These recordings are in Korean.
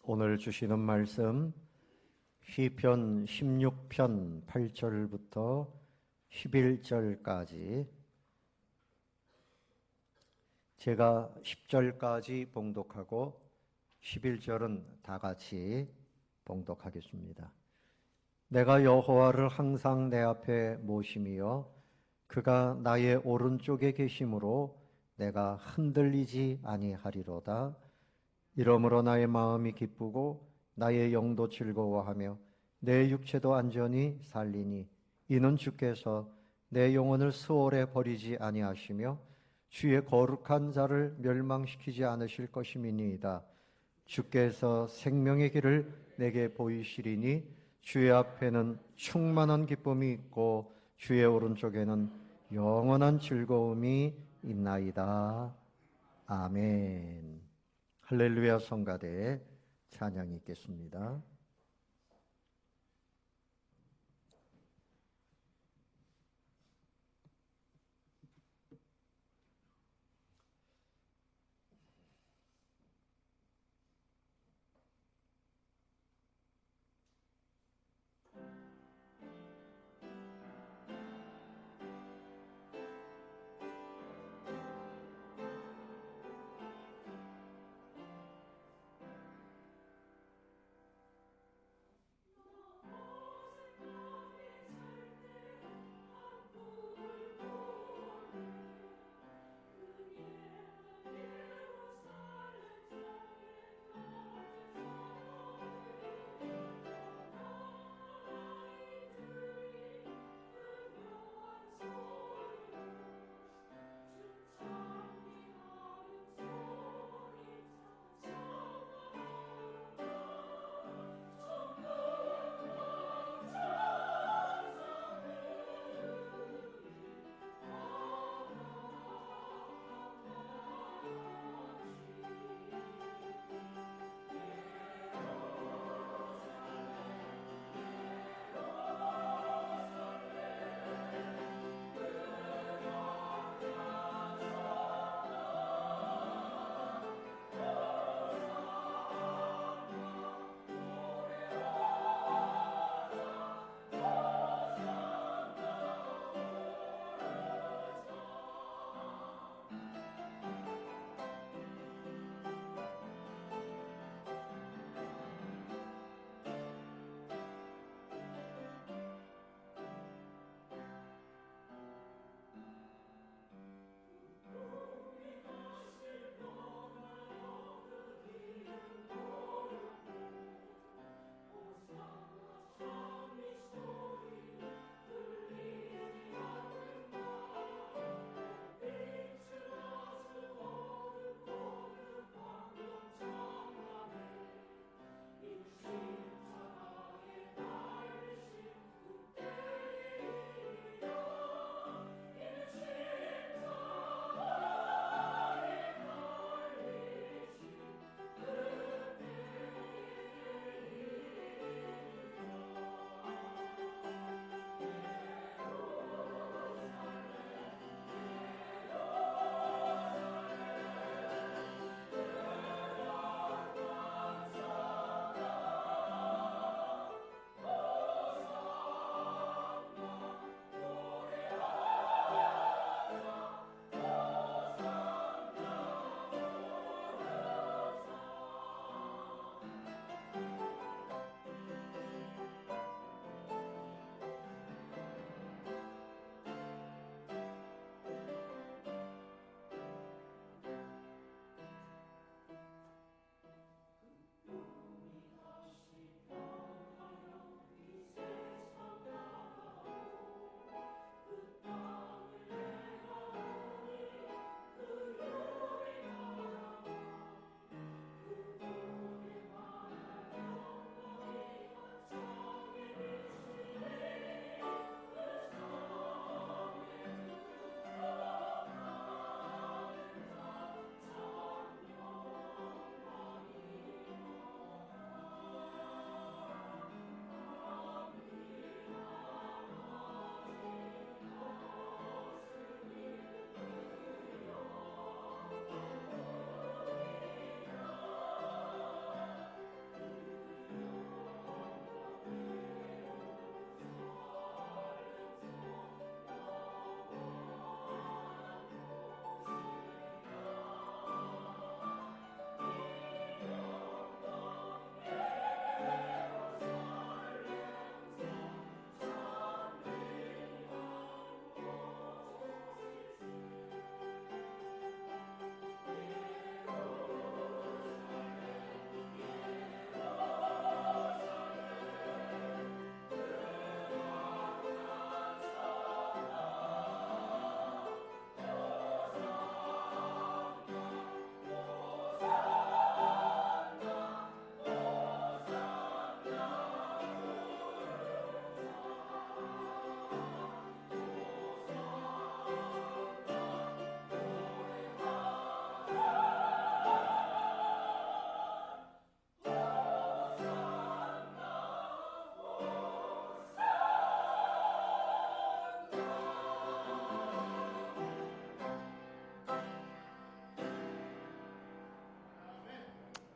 오늘 주시는 말씀 시편 16편 8절부터 11절까지 제가 10절까지 봉독하고 11절은 다 같이 봉독하겠습니다. 내가 여호와를 항상 내 앞에 모심이여 그가 나의 오른쪽에 계심으로 내가 흔들리지 아니하리로다. 이러므로 나의 마음이 기쁘고 나의 영도 즐거워하며 내 육체도 안전히 살리니 이는 주께서 내 영혼을 수월에 버리지 아니하시며 주의 거룩한 자를 멸망시키지 않으실 것임이니이다. 주께서 생명의 길을 내게 보이시리니 주의 앞에는 충만한 기쁨이 있고 주의 오른쪽에는 영원한 즐거움이 있나이다. 아멘. 할렐루야. 성가대 찬양이 있겠습니다.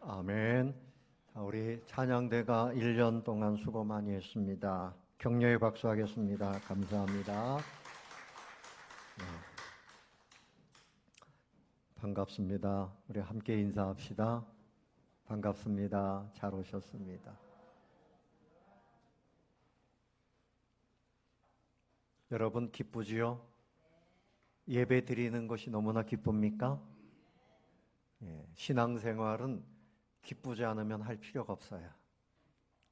아멘. 자, 우리 찬양대가 1년 동안 수고 많이 했습니다. 격려의 박수 하겠습니다. 감사합니다. 네. 반갑습니다. 우리 함께 인사합시다. 반갑습니다. 잘 오셨습니다. 여러분 기쁘지요? 예배 드리는 것이 너무나 기쁩니까? 신앙생활은 기쁘지 않으면 할 필요가 없어요.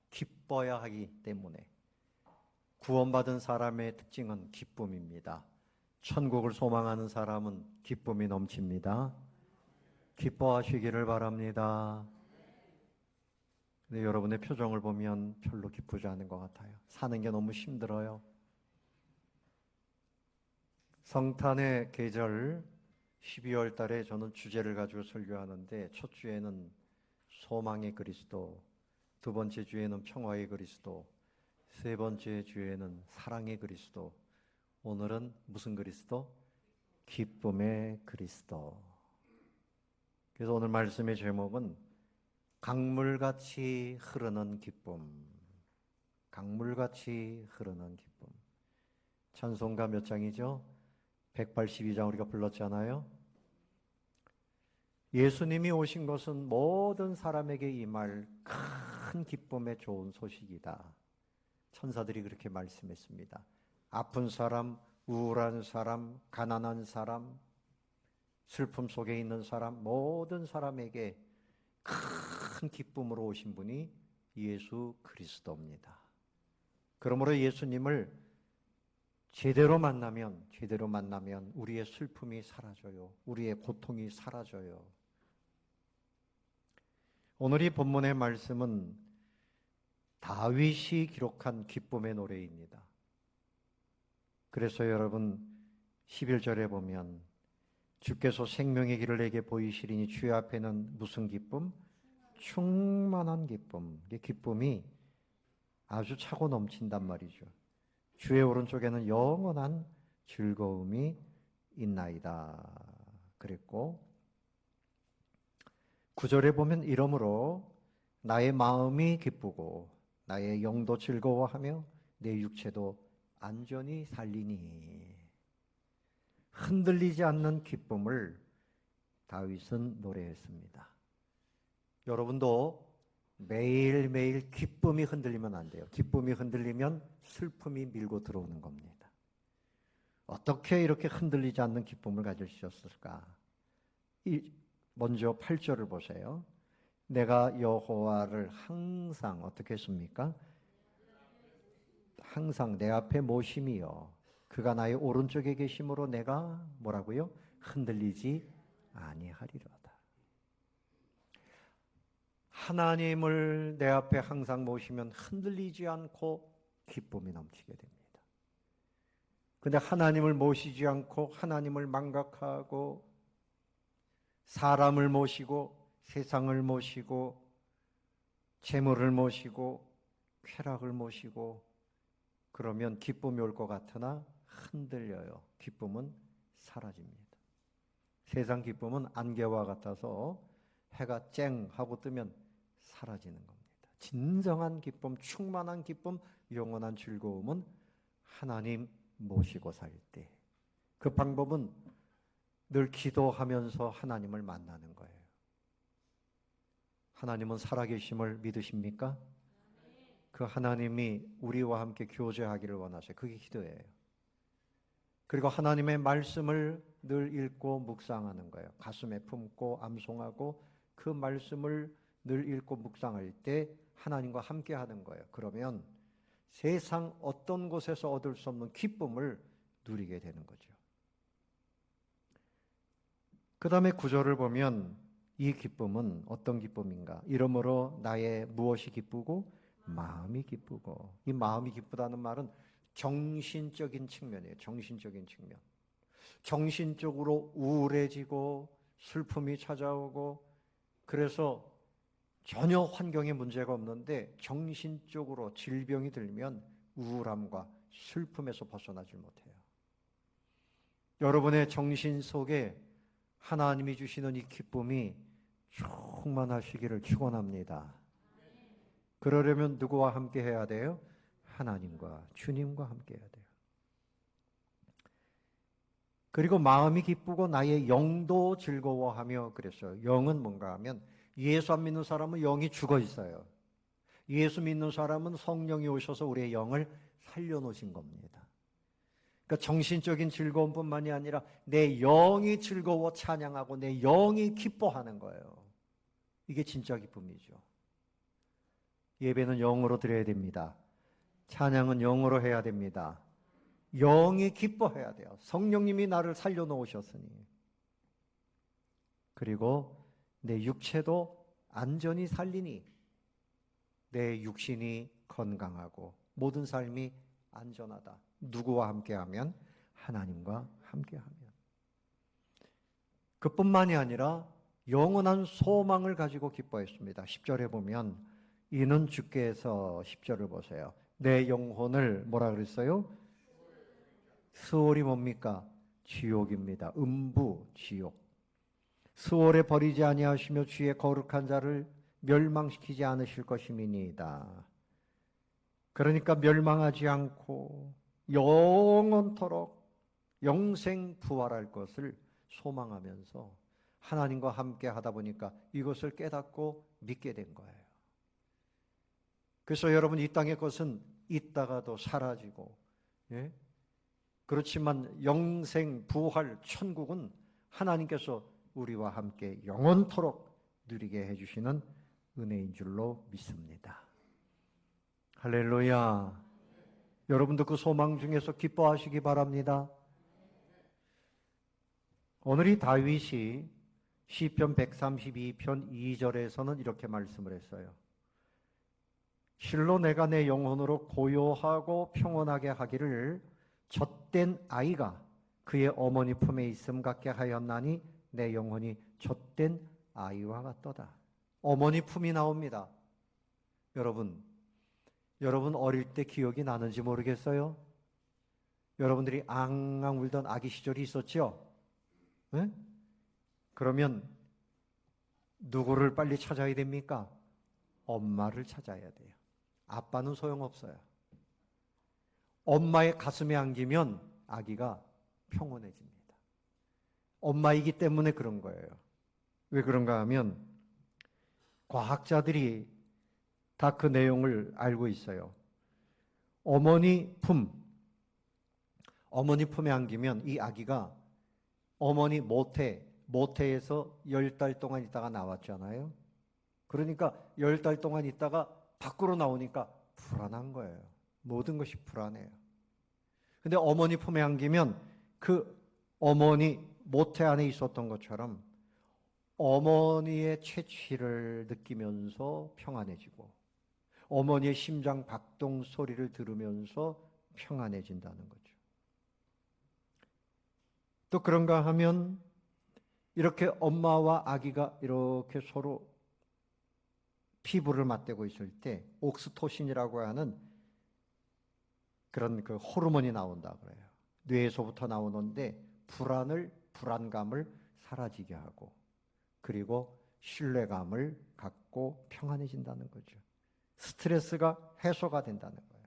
기뻐야 하기 때문에. 구원받은 사람의 특징은 기쁨입니다. 천국을 소망하는 사람은 기쁨이 넘칩니다. 기뻐하시기를 바랍니다. 근데 여러분의 표정을 보면 별로 기쁘지 않은 것 같아요. 사는 게 너무 힘들어요. 성탄의 계절 12월 달에 저는 주제를 가지고 설교하는데 첫 주에는 소망의 그리스도, 두 번째 주에는 평화의 그리스도, 세 번째 주에는 사랑의 그리스도, 오늘은 무슨 그리스도? 기쁨의 그리스도. 그래서 오늘 말씀의 제목은 강물같이 흐르는 기쁨. 강물같이 흐르는 기쁨. 찬송가 몇 장이죠? 182장 우리가 불렀잖아요. 예수님이 오신 것은 모든 사람에게 임할 큰 기쁨의 좋은 소식이다. 천사들이 그렇게 말씀했습니다. 아픈 사람, 우울한 사람, 가난한 사람, 슬픔 속에 있는 사람, 모든 사람에게 큰 기쁨으로 오신 분이 예수 그리스도입니다. 그러므로 예수님을 제대로 만나면 우리의 슬픔이 사라져요. 우리의 고통이 사라져요. 오늘 이 본문의 말씀은 다윗이 기록한 기쁨의 노래입니다. 그래서 여러분 11절에 보면 주께서 생명의 길을 내게 보이시리니 주의 앞에는 무슨 기쁨? 충만한 기쁨. 이 기쁨이 아주 차고 넘친단 말이죠. 주의 오른쪽에는 영원한 즐거움이 있나이다 그랬고 9절에 보면 이러므로 나의 마음이 기쁘고 나의 영도 즐거워하며 내 육체도 안전히 살리니. 흔들리지 않는 기쁨을 다윗은 노래했습니다. 여러분도 매일매일 기쁨이 흔들리면 안 돼요. 기쁨이 흔들리면 슬픔이 밀고 들어오는 겁니다. 어떻게 이렇게 흔들리지 않는 기쁨을 가질 수 있었을까? 먼저 8절을 보세요. 내가 여호와를 항상 어떻게 했습니까? 항상 내 앞에 모심이요. 그가 나의 오른쪽에 계심으로 내가 뭐라고요? 흔들리지 아니하리로다. 하나님을 내 앞에 항상 모시면 흔들리지 않고 기쁨이 넘치게 됩니다. 근데 하나님을 모시지 않고 하나님을 망각하고 사람을 모시고 세상을 모시고 재물을 모시고 쾌락을 모시고 그러면 기쁨이 올 것 같으나 흔들려요. 기쁨은 사라집니다. 세상 기쁨은 안개와 같아서 해가 쨍 하고 뜨면 사라지는 겁니다. 진정한 기쁨, 충만한 기쁨, 영원한 즐거움은 하나님 모시고 살 때. 그 방법은 늘 기도하면서 하나님을 만나는 거예요. 하나님은 살아계심을 믿으십니까? 그 하나님이 우리와 함께 교제하기를 원하세요. 그게 기도예요. 그리고 하나님의 말씀을 늘 읽고 묵상하는 거예요. 가슴에 품고 암송하고 그 말씀을 늘 읽고 묵상할 때 하나님과 함께 하는 거예요. 그러면 세상 어떤 곳에서 얻을 수 없는 기쁨을 누리게 되는 거죠. 그 다음에 9절을 보면 이 기쁨은 어떤 기쁨인가? 이러므로 나의 무엇이 기쁘고 마음이 기쁘고. 이 마음이 기쁘다는 말은 정신적인 측면이에요. 정신적인 측면. 정신적으로 우울해지고 슬픔이 찾아오고 그래서 전혀 환경에 문제가 없는데 정신적으로 질병이 들면 우울함과 슬픔에서 벗어나질 못해요. 여러분의 정신 속에 하나님이 주시는 이 기쁨이 충만하시기를 축원합니다. 그러려면 누구와 함께 해야 돼요? 하나님과 주님과 함께 해야 돼요. 그리고 마음이 기쁘고 나의 영도 즐거워하며 그랬어요. 영은 뭔가 하면 예수 안 믿는 사람은 영이 죽어 있어요. 예수 믿는 사람은 성령이 오셔서 우리의 영을 살려놓으신 겁니다. 그러니까 정신적인 즐거움뿐만이 아니라 내 영이 즐거워 찬양하고 내 영이 기뻐하는 거예요. 이게 진짜 기쁨이죠. 예배는 영으로 드려야 됩니다. 찬양은 영으로 해야 됩니다. 영이 기뻐해야 돼요. 성령님이 나를 살려놓으셨으니. 그리고 내 육체도 안전히 살리니 내 육신이 건강하고 모든 삶이 안전하다. 누구와 함께하면? 하나님과 함께하면. 그뿐만이 아니라 영원한 소망을 가지고 기뻐했습니다. 10절에 보면 이는 주께서 10절을 보세요. 내 영혼을 뭐라 그랬어요? 스올이 뭡니까? 지옥입니다. 음부, 지옥. 스올에 버리지 아니하시며 주의 거룩한 자를 멸망시키지 않으실 것임이니이다. 그러니까 멸망하지 않고 영원토록 영생 부활할 것을 소망하면서 하나님과 함께 하다 보니까 이것을 깨닫고 믿게 된 거예요. 그래서 여러분 이 땅의 것은 있다가도 사라지고, 예? 그렇지만 영생 부활 천국은 하나님께서 우리와 함께 영원토록 누리게 해주시는 은혜인 줄로 믿습니다. 할렐루야. 여러분도 그 소망 중에서 기뻐하시기 바랍니다. 오늘 이 다윗이 시편 132편 2절에서는 이렇게 말씀을 했어요. 실로 내가 내 영혼으로 고요하고 평온하게 하기를 젖된 아이가 그의 어머니 품에 있음 같게 하였나니 내 영혼이 젖된 아이와 같도다. 어머니 품이 나옵니다. 여러분 어릴 때 기억이 나는지 모르겠어요. 여러분들이 앙앙 울던 아기 시절이 있었죠? 네? 그러면 누구를 빨리 찾아야 됩니까? 엄마를 찾아야 돼요. 아빠는 소용없어요. 엄마의 가슴에 안기면 아기가 평온해집니다. 엄마이기 때문에 그런 거예요. 왜 그런가 하면 과학자들이 다 그 내용을 알고 있어요. 어머니 품에 안기면 이 아기가 어머니 모태에서 10달 동안 있다가 나왔잖아요. 그러니까 10달 동안 있다가 밖으로 나오니까 불안한 거예요. 모든 것이 불안해요. 근데 어머니 품에 안기면 그 어머니 모태 안에 있었던 것처럼 어머니의 채취를 느끼면서 평안해지고 어머니의 심장 박동 소리를 들으면서 평안해진다는 거죠. 또 그런가 하면 이렇게 엄마와 아기가 이렇게 서로 피부를 맞대고 있을 때 옥스토신이라고 하는 그런 그 호르몬이 나온다 그래요. 뇌에서부터 나오는데 불안감을 사라지게 하고 그리고 신뢰감을 갖고 평안해진다는 거죠. 스트레스가 해소가 된다는 거예요.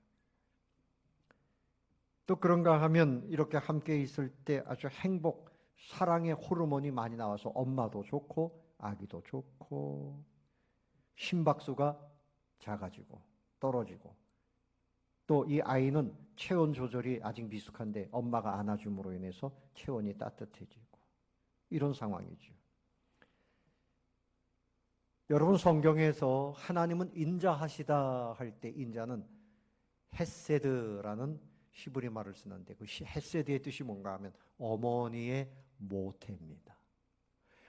또 그런가 하면 이렇게 함께 있을 때 아주 사랑의 호르몬이 많이 나와서 엄마도 좋고 아기도 좋고 심박수가 작아지고 떨어지고 또 이 아이는 체온 조절이 아직 미숙한데 엄마가 안아줌으로 인해서 체온이 따뜻해지고 이런 상황이죠. 여러분 성경에서 하나님은 인자하시다 할 때 인자는 헤세드라는 히브리 말을 쓰는데 그 헤세드의 뜻이 뭔가 하면 어머니의 모태입니다.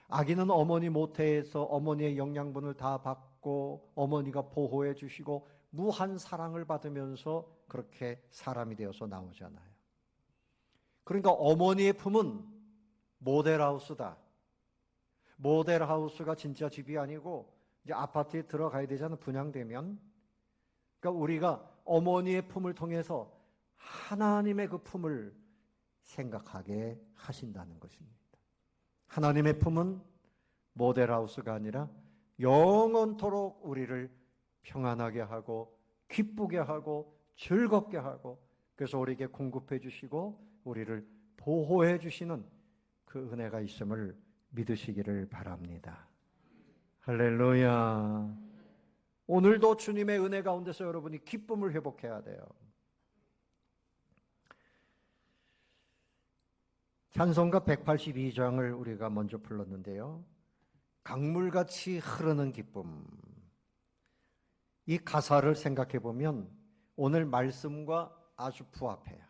아기는 어머니 모태에서 어머니의 영양분을 다 받고 어머니가 보호해 주시고 무한 사랑을 받으면서 그렇게 사람이 되어서 나오잖아요. 그러니까 어머니의 품은 모델하우스다. 모델하우스가 진짜 집이 아니고 이제 아파트에 들어가야 되잖아. 분양되면. 그러니까 우리가 어머니의 품을 통해서 하나님의 그 품을 생각하게 하신다는 것입니다. 하나님의 품은 모델하우스가 아니라 영원토록 우리를 평안하게 하고 기쁘게 하고 즐겁게 하고, 그래서 우리에게 공급해 주시고 우리를 보호해 주시는 그 은혜가 있음을 믿으시기를 바랍니다. 할렐루야. 오늘도 주님의 은혜 가운데서 여러분이 기쁨을 회복해야 돼요. 찬송가 182장을 우리가 먼저 불렀는데요. 강물같이 흐르는 기쁨. 이 가사를 생각해 보면 오늘 말씀과 아주 부합해요.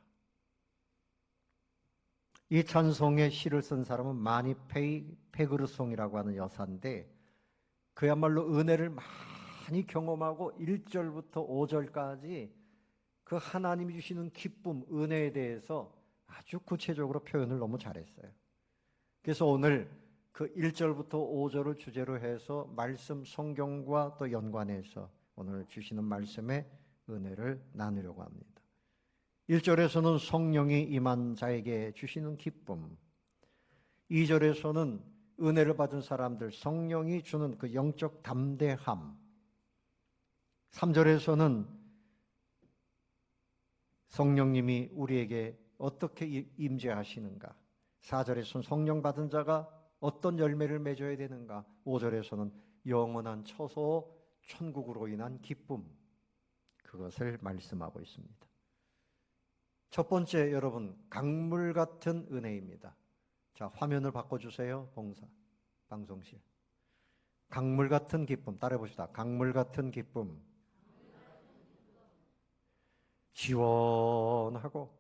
이 찬송의 시를 쓴 사람은 마니 페그르송이라고 하는 여사인데, 그야말로 은혜를 많이 경험하고 1절부터 5절까지 그 하나님이 주시는 기쁨, 은혜에 대해서 아주 구체적으로 표현을 너무 잘했어요. 그래서 오늘 그 1절부터 5절을 주제로 해서 말씀 성경과 또 연관해서 오늘 주시는 말씀의 은혜를 나누려고 합니다. 1절에서는 성령이 임한 자에게 주시는 기쁨, 2절에서는 은혜를 받은 사람들, 성령이 주는 그 영적 담대함, 3절에서는 성령님이 우리에게 어떻게 임재하시는가, 4절에서는 성령 받은 자가 어떤 열매를 맺어야 되는가, 5절에서는 영원한 처소 천국으로 인한 기쁨, 그것을 말씀하고 있습니다. 첫 번째, 여러분, 강물 같은 은혜입니다. 자, 화면을 바꿔주세요. 방송실. 강물 같은 기쁨, 따라해 봅시다. 강물 같은 기쁨. 시원하고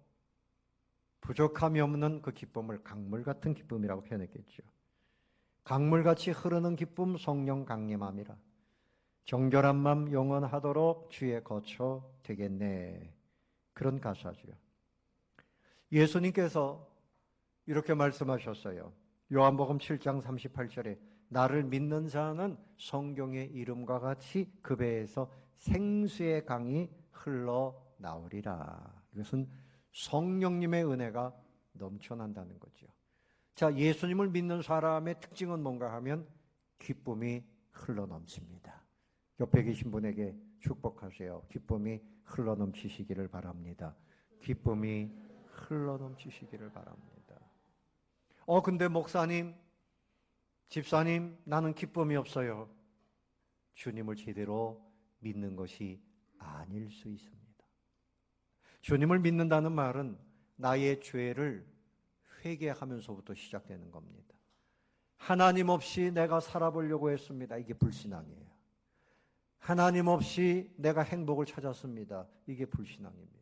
부족함이 없는 그 기쁨을 강물 같은 기쁨이라고 표현했겠죠. 강물같이 흐르는 기쁨, 성령 강림함이라. 정결한 맘 영원하도록 주의 거처 되겠네. 그런 가사죠. 예수님께서 이렇게 말씀하셨어요. 요한복음 7장 38절에 나를 믿는 자는 성경의 이름과 같이 그 배에서 생수의 강이 흘러나오리라. 이것은 성령님의 은혜가 넘쳐난다는 거죠. 자, 예수님을 믿는 사람의 특징은 뭔가 하면 기쁨이 흘러넘칩니다. 옆에 계신 분에게 축복하세요. 기쁨이 흘러넘치시기를 바랍니다. 기쁨이 흘러넘치시기를 바랍니다. 근데 목사님, 집사님, 나는 기쁨이 없어요. 주님을 제대로 믿는 것이 아닐 수 있습니다. 주님을 믿는다는 말은 나의 죄를 회개하면서부터 시작되는 겁니다. 하나님 없이 내가 살아보려고 했습니다. 이게 불신앙이에요. 하나님 없이 내가 행복을 찾았습니다. 이게 불신앙입니다.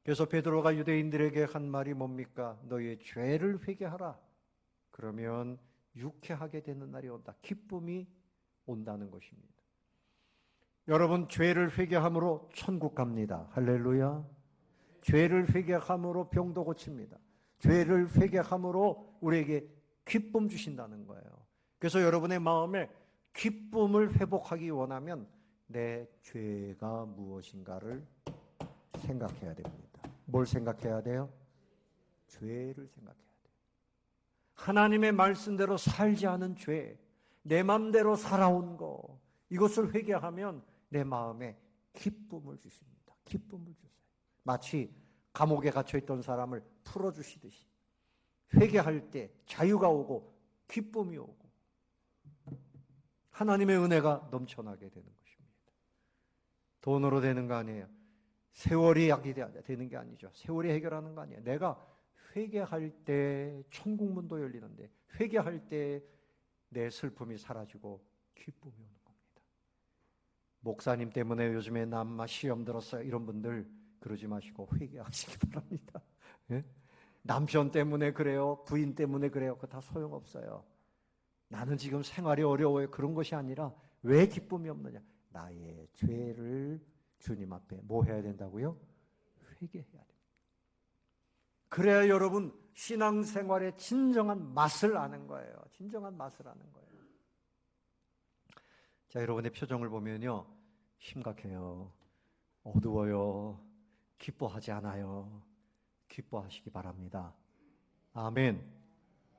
그래서 베드로가 유대인들에게 한 말이 뭡니까? 너희의 죄를 회개하라. 그러면 유쾌하게 되는 날이 온다. 기쁨이 온다는 것입니다. 여러분, 죄를 회개함으로 천국 갑니다. 할렐루야. 죄를 회개함으로 병도 고칩니다. 죄를 회개함으로 우리에게 기쁨 주신다는 거예요. 그래서 여러분의 마음에 기쁨을 회복하기 원하면 내 죄가 무엇인가를 생각해야 됩니다. 뭘 생각해야 돼요? 죄를 생각해야 돼요. 하나님의 말씀대로 살지 않은 죄, 내 마음대로 살아온 거, 이것을 회개하면 내 마음에 기쁨을 주십니다. 기쁨을 주세요. 마치 감옥에 갇혀있던 사람을 풀어주시듯이 회개할 때 자유가 오고 기쁨이 오고 하나님의 은혜가 넘쳐나게 되는 것입니다. 돈으로 되는 거 아니에요. 세월이 약이 되는 게 아니죠. 세월이 해결하는 거 아니에요. 내가 회개할 때 천국문도 열리는데, 회개할 때 내 슬픔이 사라지고 기쁨이 오는 겁니다. 목사님 때문에 요즘에 남마 시험 들었어요. 이런 분들 그러지 마시고 회개하시기 바랍니다. 예? 남편 때문에 그래요. 부인 때문에 그래요. 그거 다 소용없어요. 나는 지금 생활이 어려워요. 그런 것이 아니라 왜 기쁨이 없느냐? 나의 죄를 주님 앞에 뭐 해야 된다고요? 회개해야 됩니다. 그래야 여러분 신앙생활의 진정한 맛을 아는 거예요. 진정한 맛을 아는 거예요. 자, 여러분의 표정을 보면요, 심각해요. 어두워요. 기뻐하지 않아요. 기뻐하시기 바랍니다. 아멘.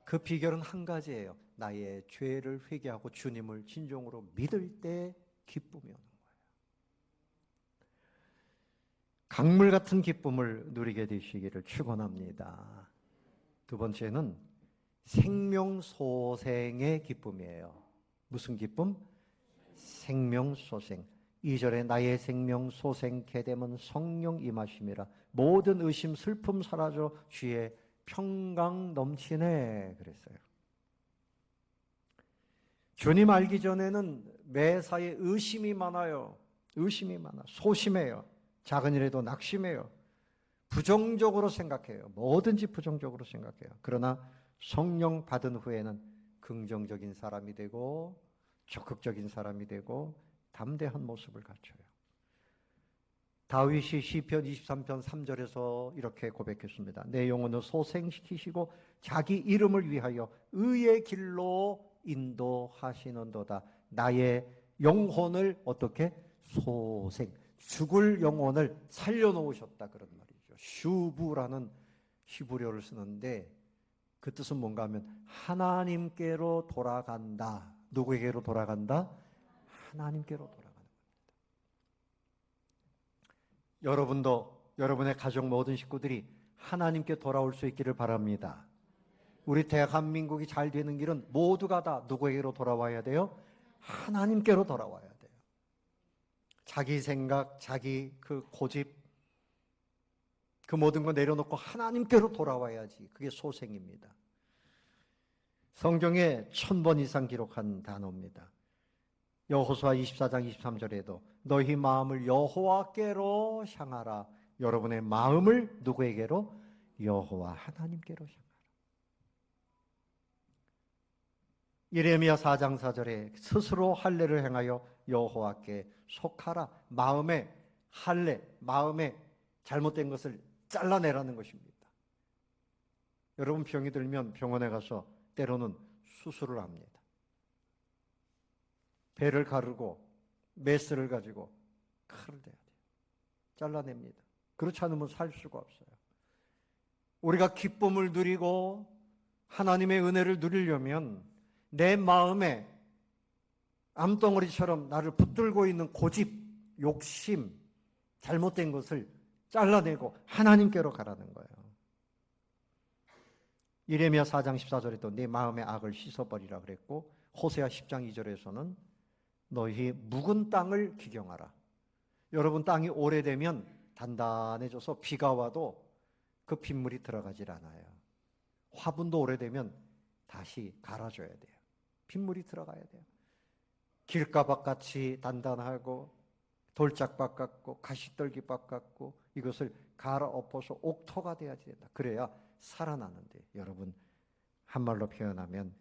그 비결은 한 가지예요. 나의 죄를 회개하고 주님을 진정으로 믿을 때 기쁨이 오는 거예요. 강물 같은 기쁨을 누리게 되시기를 축원합니다. 두 번째는 생명소생의 기쁨이에요. 무슨 기쁨? 생명소생. 2절에 나의 생명소생케 되면 성령 임하심이라 모든 의심 슬픔 사라져 주의 평강 넘치네 그랬어요. 주님 알기 전에는 매사에 의심이 많아요. 의심이 많아. 소심해요. 작은 일에도 낙심해요. 부정적으로 생각해요. 뭐든지 부정적으로 생각해요. 그러나 성령 받은 후에는 긍정적인 사람이 되고 적극적인 사람이 되고 담대한 모습을 갖춰요. 다윗이 시편 23편 3절에서 이렇게 고백했습니다. 내 영혼을 소생시키시고 자기 이름을 위하여 의의 길로 인도하시는도다. 나의 영혼을 어떻게? 소생. 죽을 영혼을 살려놓으셨다 그런 말이죠. 슈브라는 히브리어를 쓰는데 그 뜻은 뭔가 하면 하나님께로 돌아간다. 누구에게로 돌아간다? 하나님께로 돌아간다. 여러분도 여러분의 가족 모든 식구들이 하나님께 돌아올 수 있기를 바랍니다. 우리 대한민국이 잘 되는 길은 모두가 다 누구에게로 돌아와야 돼요? 하나님께로 돌아와야 돼요. 자기 생각, 자기 그 고집, 그 모든 거 내려놓고 하나님께로 돌아와야지. 그게 소생입니다. 성경에 1000번 이상 기록한 단어입니다. 여호수아 24장 23절에도 너희 마음을 여호와께로 향하라. 여러분의 마음을 누구에게로? 여호와 하나님께로 향하라. 예레미야 4장 4절에 스스로 할례를 행하여 여호와께 속하라. 마음에 할례, 마음에 잘못된 것을 잘라내라는 것입니다. 여러분 병이 들면 병원에 가서 때로는 수술을 합니다. 배를 가르고 메스를 가지고 칼을 대야 돼요. 잘라냅니다. 그렇지 않으면 살 수가 없어요. 우리가 기쁨을 누리고 하나님의 은혜를 누리려면 내 마음에 암덩어리처럼 나를 붙들고 있는 고집, 욕심, 잘못된 것을 잘라내고 하나님께로 가라는 거예요. 예레미야 4장 14절에도 네 마음의 악을 씻어버리라 그랬고 호세아 10장 2절에서는 너희 묵은 땅을 기경하라. 여러분 땅이 오래되면 단단해져서 비가 와도 그 빗물이 들어가질 않아요. 화분도 오래되면 다시 갈아줘야 돼요. 빗물이 들어가야 돼요. 길가밭 같이 단단하고 돌짝밭 같고 가시떨기밭 같고 이것을 갈아엎어서 옥토가 돼야 된다. 그래야 살아나는데 여러분 한말로 표현하면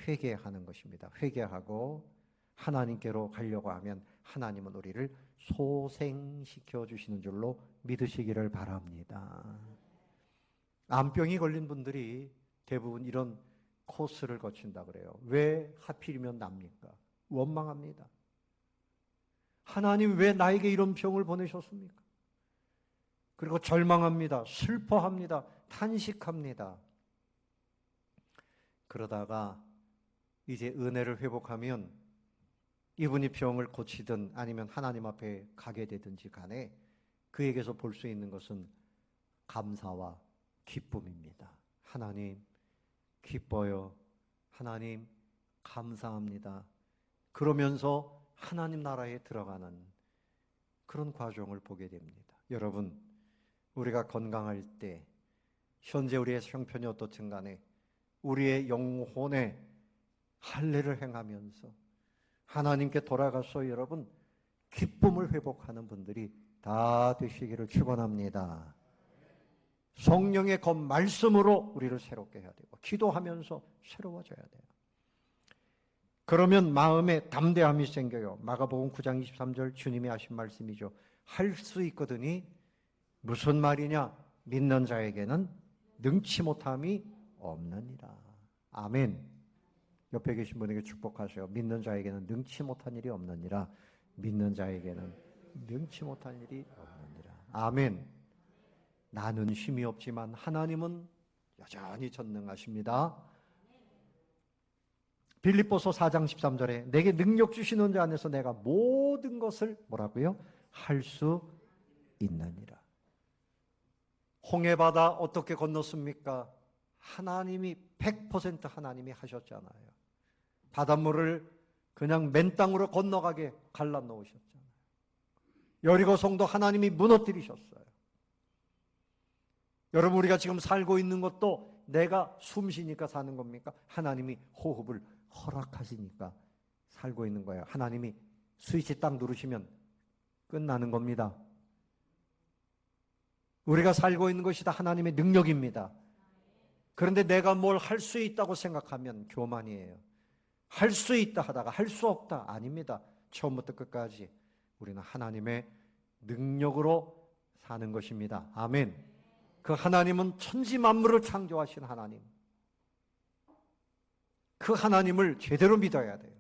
회개하는 것입니다. 회개하고 하나님께로 가려고 하면 하나님은 우리를 소생시켜 주시는 줄로 믿으시기를 바랍니다. 암병이 걸린 분들이 대부분 이런 코스를 거친다 그래요. 왜 하필이면 납니까? 원망합니다. 하나님 왜 나에게 이런 병을 보내셨습니까? 그리고 절망합니다. 슬퍼합니다. 탄식합니다. 그러다가 이제 은혜를 회복하면 이분이 병을 고치든 아니면 하나님 앞에 가게 되든지 간에 그에게서 볼 수 있는 것은 감사와 기쁨입니다. 하나님 기뻐요. 하나님 감사합니다. 그러면서 하나님 나라에 들어가는 그런 과정을 보게 됩니다. 여러분, 우리가 건강할 때 현재 우리의 형편이 어떻든 간에 우리의 영혼에 할례를 행하면서 하나님께 돌아가서 여러분 기쁨을 회복하는 분들이 다 되시기를 축원합니다. 성령의 그 말씀으로 우리를 새롭게 해야 되고 기도하면서 새로워져야 돼요. 그러면 마음에 담대함이 생겨요. 마가복음 9장 23절 주님이 하신 말씀이죠. 할 수 있거든이 무슨 말이냐? 믿는 자에게는 능치 못함이 없느니라. 아멘. 옆에 계신 분에게 축복하세요. 믿는 자에게는 능치 못한 일이 없느니라. 믿는 자에게는 능치 못한 일이 없느니라. 아멘. 나는 힘이 없지만 하나님은 여전히 전능하십니다. 빌립보서 4장 13절에 내게 능력 주시는 자 안에서 내가 모든 것을 뭐라고요? 할 수 있느니라. 홍해바다 어떻게 건넜습니까? 하나님이 100% 하나님이 하셨잖아요. 바닷물을 그냥 맨 땅으로 건너가게 갈라 놓으셨잖아요. 여리고 성도 하나님이 무너뜨리셨어요. 여러분, 우리가 지금 살고 있는 것도 내가 숨 쉬니까 사는 겁니까? 하나님이 호흡을 허락하시니까 살고 있는 거예요. 하나님이 스위치 딱 누르시면 끝나는 겁니다. 우리가 살고 있는 것이 다 하나님의 능력입니다. 그런데 내가 뭘 할 수 있다고 생각하면 교만이에요. 할 수 있다 하다가 할 수 없다. 아닙니다. 처음부터 끝까지 우리는 하나님의 능력으로 사는 것입니다. 아멘. 그 하나님은 천지 만물을 창조하신 하나님. 그 하나님을 제대로 믿어야 돼요.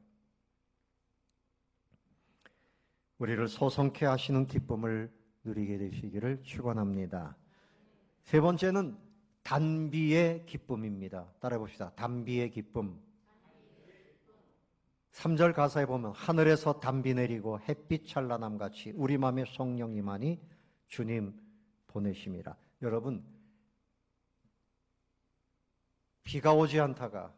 우리를 소성케 하시는 기쁨을 누리게 되시기를 축원합니다. 세 번째는 단비의 기쁨입니다. 따라해 봅시다. 단비의 기쁨. 3절 가사에 보면 하늘에서 단비 내리고 햇빛 찬란함 같이 우리 마음에 성령 임하니 주님 보내심이라. 여러분, 비가 오지 않다가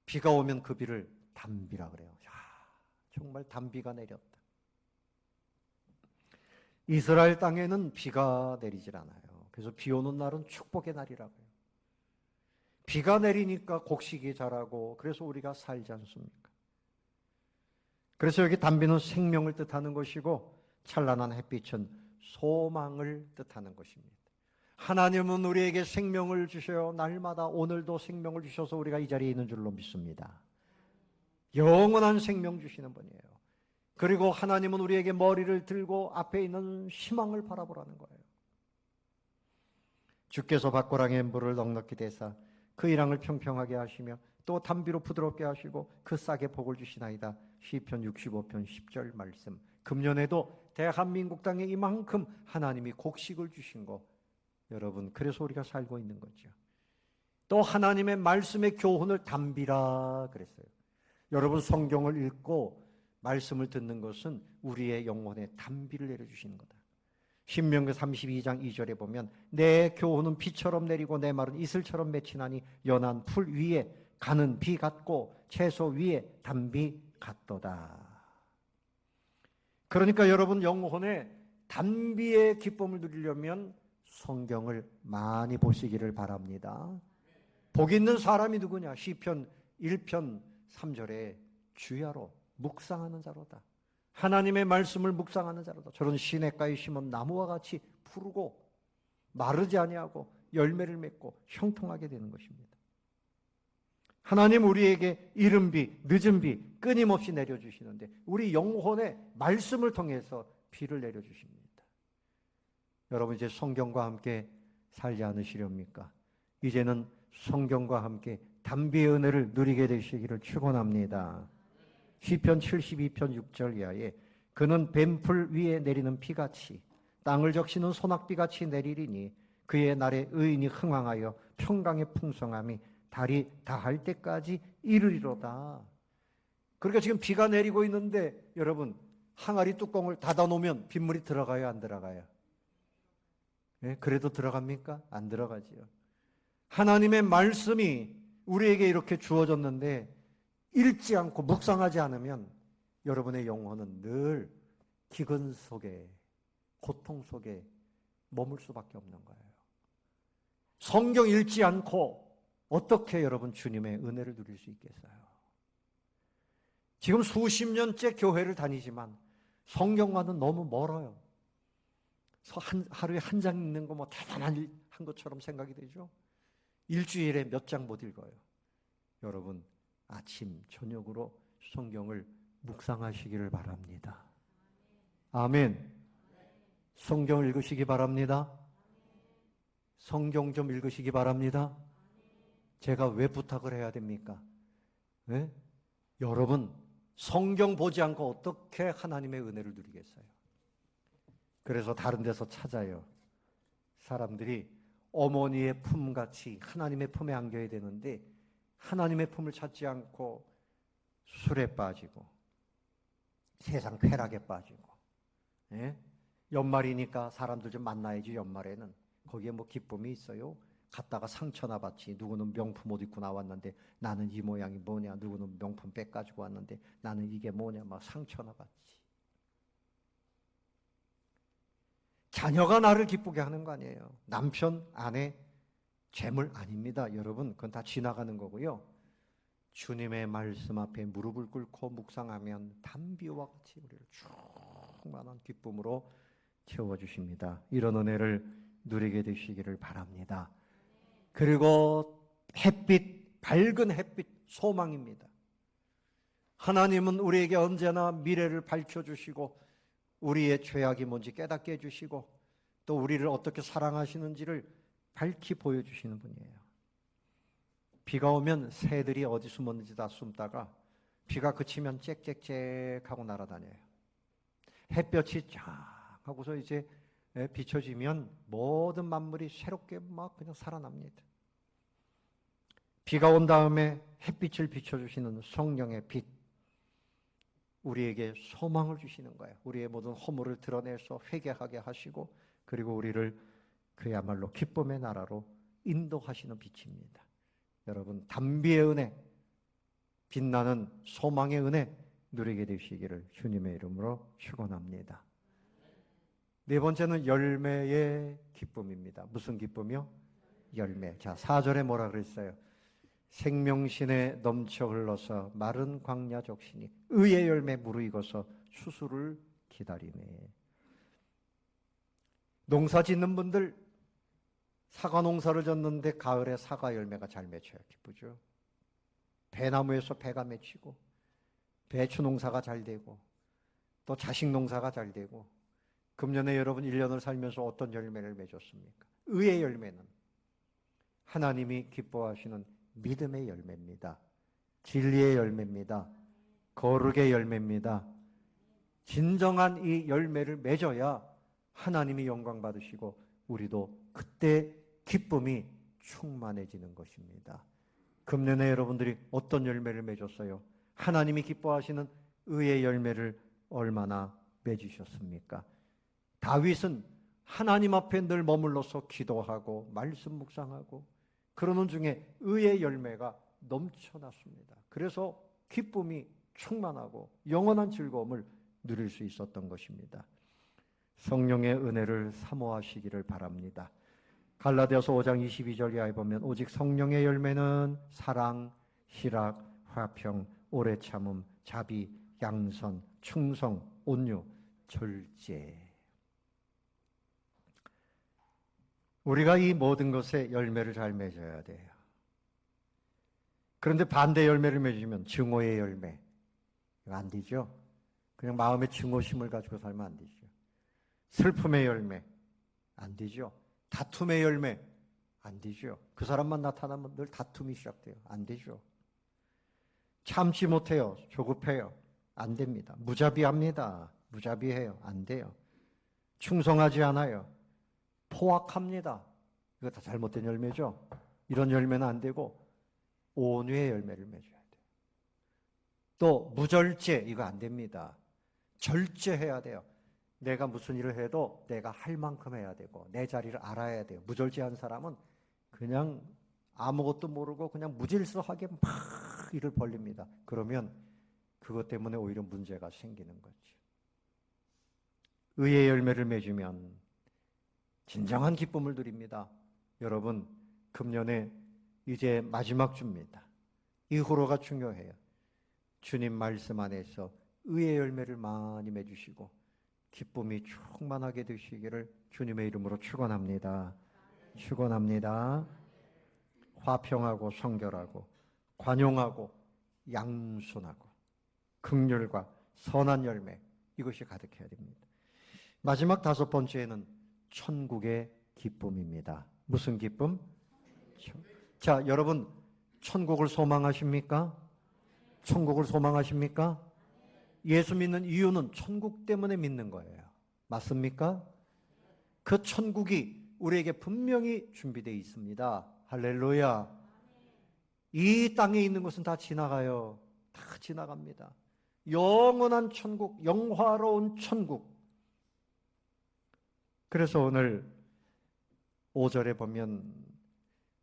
비가 오면 그 비를 단비라 그래요. 야, 정말 단비가 내렸다. 이스라엘 땅에는 비가 내리질 않아요. 그래서 비 오는 날은 축복의 날이라고요. 비가 내리니까 곡식이 자라고 그래서 우리가 살지 않습니까? 그래서 여기 단비는 생명을 뜻하는 것이고 찬란한 햇빛은 소망을 뜻하는 것입니다. 하나님은 우리에게 생명을 주셔요. 날마다 오늘도 생명을 주셔서 우리가 이 자리에 있는 줄로 믿습니다. 영원한 생명 주시는 분이에요. 그리고 하나님은 우리에게 머리를 들고 앞에 있는 희망을 바라보라는 거예요. 주께서 밭고랑에 물을 넉넉히 대사 그 일항을 평평하게 하시며 또 단비로 부드럽게 하시고 그 싹에 복을 주시나이다. 시편 65편 10절 말씀. 금년에도 대한민국 땅에 이만큼 하나님이 곡식을 주신 거, 여러분, 그래서 우리가 살고 있는 거죠. 또 하나님의 말씀의 교훈을 단비라 그랬어요. 여러분, 성경을 읽고 말씀을 듣는 것은 우리의 영혼에 단비를 내려주시는 거다. 신명기 32장 2절에 보면 내 교훈은 비처럼 내리고 내 말은 이슬처럼 맺히나니 연한 풀 위에 가는 비 같고 채소 위에 단비 같도다. 그러니까 여러분, 영혼에 단비의 기쁨을 누리려면 성경을 많이 보시기를 바랍니다. 복 있는 사람이 누구냐? 시편 1편 3절에 주야로 묵상하는 자로다. 하나님의 말씀을 묵상하는 자로다. 저런 시냇가에 심은 나무와 같이 푸르고 마르지 아니하고 열매를 맺고 형통하게 되는 것입니다. 하나님 우리에게 이른 비, 늦은 비 끊임없이 내려주시는데 우리 영혼의 말씀을 통해서 비를 내려주십니다. 여러분, 이제 성경과 함께 살지 않으시렵니까? 이제는 성경과 함께 단비의 은혜를 누리게 되시기를 축원합니다. 시편 72편 6절 이하에 그는 뱀풀 위에 내리는 비같이 땅을 적시는 소낙비같이 내리리니 그의 날에 의인이 흥왕하여 평강의 풍성함이 달이 다할 때까지 이르리로다. 그러니까 지금 비가 내리고 있는데 여러분, 항아리 뚜껑을 닫아놓으면 빗물이 들어가요, 안 들어가요? 네, 그래도 들어갑니까? 안 들어가지요. 하나님의 말씀이 우리에게 이렇게 주어졌는데 읽지 않고 묵상하지 않으면 여러분의 영혼은 늘 기근 속에, 고통 속에 머물 수밖에 없는 거예요. 성경 읽지 않고 어떻게 여러분 주님의 은혜를 누릴 수 있겠어요? 지금 수십 년째 교회를 다니지만 성경과는 너무 멀어요. 하루에 한 장 읽는 거 뭐 대단한 것처럼 생각이 되죠. 일주일에 몇 장 못 읽어요. 여러분, 아침, 저녁으로 성경을 묵상하시기를 바랍니다. 아멘. 성경을 읽으시기 바랍니다. 성경 좀 읽으시기 바랍니다. 제가 왜 부탁을 해야 됩니까? 네? 여러분, 성경 보지 않고 어떻게 하나님의 은혜를 누리겠어요? 그래서 다른 데서 찾아요. 사람들이 어머니의 품같이 하나님의 품에 안겨야 되는데 하나님의 품을 찾지 않고 술에 빠지고 세상 쾌락에 빠지고, 예? 연말이니까 사람들 좀 만나야지. 연말에는 거기에 뭐 기쁨이 있어요? 갔다가 상처나 받지. 누구는 명품 옷 입고 나왔는데 나는 이 모양이 뭐냐, 누구는 명품 백 가지고 왔는데 나는 이게 뭐냐, 막 상처나 받지. 자녀가 나를 기쁘게 하는 거 아니에요. 남편, 아내, 재물 아닙니다. 여러분, 그건 다 지나가는 거고요. 주님의 말씀 앞에 무릎을 꿇고 묵상하면 담비와 같이 우리를 충만한 기쁨으로 채워주십니다. 이런 은혜를 누리게 되시기를 바랍니다. 그리고 햇빛, 밝은 햇빛, 소망입니다. 하나님은 우리에게 언제나 미래를 밝혀주시고 우리의 죄악이 뭔지 깨닫게 해주시고 또 우리를 어떻게 사랑하시는지를 밝히 보여주시는 분이에요. 비가 오면 새들이 어디 숨었는지 다 숨다가 비가 그치면 짹짹짹 하고 날아다녀요. 햇볕이 쫙 하고서 이제 비춰지면 모든 만물이 새롭게 막 그냥 살아납니다. 비가 온 다음에 햇빛을 비춰주시는 성령의 빛, 우리에게 소망을 주시는 거예요. 우리의 모든 허물을 드러내서 회개하게 하시고 그리고 우리를 그야말로 기쁨의 나라로 인도하시는 빛입니다. 여러분, 담비의 은혜, 빛나는 소망의 은혜 누리게 되시기를 주님의 이름으로 축원합니다. 네 번째는 열매의 기쁨입니다. 무슨 기쁨이요? 열매. 자, 4절에 뭐라 그랬어요? 생명신에 넘쳐 흘러서 마른 광야 적시니 의의 열매 무르익어서 추수를 기다리네. 농사 짓는 분들, 사과 농사를 졌는데 가을에 사과 열매가 잘 맺혀야 기쁘죠. 배나무에서 배가 맺히고 배추 농사가 잘 되고 또 자식 농사가 잘 되고. 금년에 여러분 1년을 살면서 어떤 열매를 맺었습니까? 의의 열매는 하나님이 기뻐하시는 믿음의 열매입니다. 진리의 열매입니다. 거룩의 열매입니다. 진정한 이 열매를 맺어야 하나님이 영광 받으시고 우리도 그때 기쁨이 충만해지는 것입니다. 금년에 여러분들이 어떤 열매를 맺었어요? 하나님이 기뻐하시는 의의 열매를 얼마나 맺으셨습니까? 다윗은 하나님 앞에 늘 머물러서 기도하고 말씀 묵상하고 그러는 중에 의의 열매가 넘쳐났습니다. 그래서 기쁨이 충만하고 영원한 즐거움을 누릴 수 있었던 것입니다. 성령의 은혜를 사모하시기를 바랍니다. 갈라디아서 5장 22절 이하에 보면 오직 성령의 열매는 사랑, 희락, 화평, 오래 참음, 자비, 양선, 충성, 온유, 절제. 우리가 이 모든 것에 열매를 잘 맺어야 돼요. 그런데 반대 열매를 맺으면 증오의 열매. 안 되죠? 그냥 마음의 증오심을 가지고 살면 안 되죠. 슬픔의 열매. 안 되죠. 다툼의 열매. 안 되죠. 그 사람만 나타나면 늘 다툼이 시작돼요. 안 되죠. 참지 못해요. 조급해요. 안 됩니다. 무자비합니다. 무자비해요. 안 돼요. 충성하지 않아요. 포악합니다. 이거 다 잘못된 열매죠. 이런 열매는 안 되고 온유의 열매를 맺어야 돼요. 또 무절제, 이거 안 됩니다. 절제해야 돼요. 내가 무슨 일을 해도 내가 할 만큼 해야 되고 내 자리를 알아야 돼요. 무절제한 사람은 그냥 아무것도 모르고 그냥 무질서하게 막 일을 벌립니다. 그러면 그것 때문에 오히려 문제가 생기는 거죠. 의의 열매를 맺으면 진정한 기쁨을 누립니다. 여러분, 금년에 이제 마지막 주입니다. 이후로가 중요해요. 주님 말씀 안에서 의의 열매를 많이 맺으시고 기쁨이 충만하게 되시기를 주님의 이름으로 축원합니다. 축원합니다. 화평하고 성결하고 관용하고 양순하고 긍휼과 선한 열매, 이것이 가득해야 됩니다. 마지막 다섯 번째는 천국의 기쁨입니다. 무슨 기쁨? 자, 여러분, 천국을 소망하십니까? 천국을 소망하십니까? 예수 믿는 이유는 천국 때문에 믿는 거예요. 맞습니까? 그 천국이 우리에게 분명히 준비되어 있습니다. 할렐루야. 이 땅에 있는 것은 다 지나가요. 다 지나갑니다. 영원한 천국, 영화로운 천국. 그래서 오늘 5절에 보면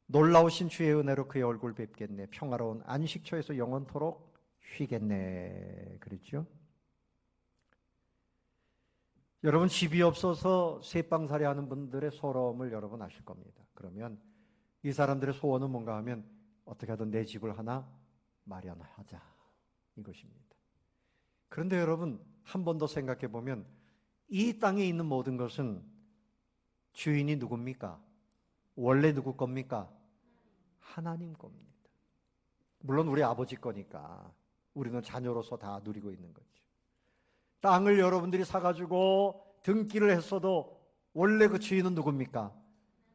놀라우신 주의 은혜로 그의 얼굴 뵙겠네. 평화로운 안식처에서 영원토록 쉬겠네. 그랬죠? 여러분 집이 없어서 새빵살이 하는 분들의 서러움을 여러분 아실 겁니다. 그러면 이 사람들의 소원은 뭔가 하면 어떻게 하든 내 집을 하나 마련하자 이것입니다. 그런데 여러분 한 번 더 생각해 보면 이 땅에 있는 모든 것은 주인이 누굽니까? 원래 누구 겁니까? 하나님 겁니다. 물론 우리 아버지 거니까 우리는 자녀로서 다 누리고 있는 거죠. 땅을 여러분들이 사가지고 등기를 했어도 원래 그 주인은 누굽니까?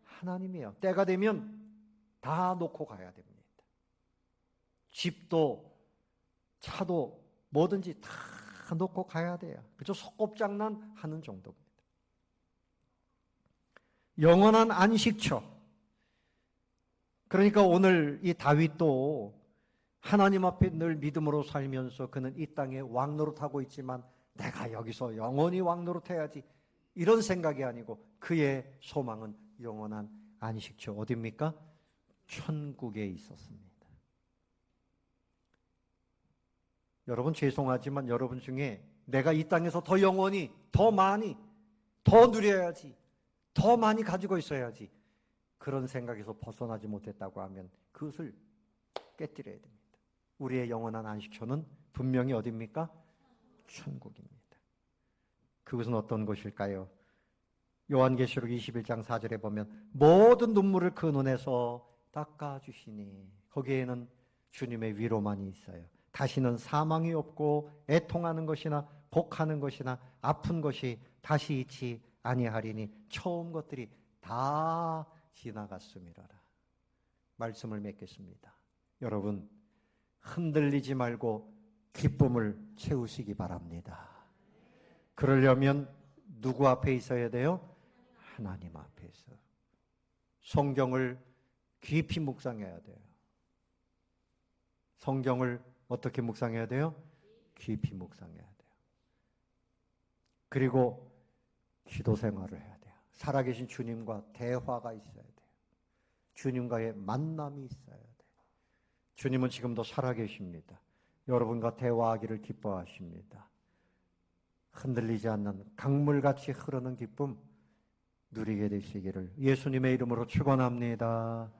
하나님이에요. 때가 되면 다 놓고 가야 됩니다. 집도 차도 뭐든지 다 놓고 가야 돼요. 그저 소꿉장난 하는 정도입니다. 영원한 안식처. 그러니까 오늘 이 다윗도 하나님 앞에 늘 믿음으로 살면서 그는 이 땅에 왕노릇하고 있지만 내가 여기서 영원히 왕노릇해야지 이런 생각이 아니고 그의 소망은 영원한 안식처 어디입니까? 천국에 있었습니다. 여러분 죄송하지만 여러분 중에 내가 이 땅에서 더 영원히 더 많이 더 누려야지 더 많이 가지고 있어야지 그런 생각에서 벗어나지 못했다고 하면 그것을 깨뜨려야 됩니다. 우리의 영원한 안식처는 분명히 어디입니까? 천국입니다. 그것은 어떤 것일까요? 요한계시록 21장 4절에 보면 모든 눈물을 그 눈에서 닦아주시니 거기에는 주님의 위로만이 있어요. 다시는 사망이 없고 애통하는 것이나 복하는 것이나 아픈 것이 다시 있지 아니하리니 처음 것들이 다 지나갔음이로라. 말씀을 맺겠습니다. 여러분 흔들리지 말고 기쁨을 채우시기 바랍니다. 그러려면 누구 앞에 있어야 돼요? 하나님 앞에서. 성경을 깊이 묵상해야 돼요. 성경을 어떻게 묵상해야 돼요? 깊이 묵상해야 돼요. 그리고 기도 생활을 해야 돼요. 살아계신 주님과 대화가 있어야 돼요. 주님과의 만남이 있어야 돼요. 주님은 지금도 살아계십니다. 여러분과 대화하기를 기뻐하십니다. 흔들리지 않는 강물같이 흐르는 기쁨 누리게 되시기를 예수님의 이름으로 축원합니다.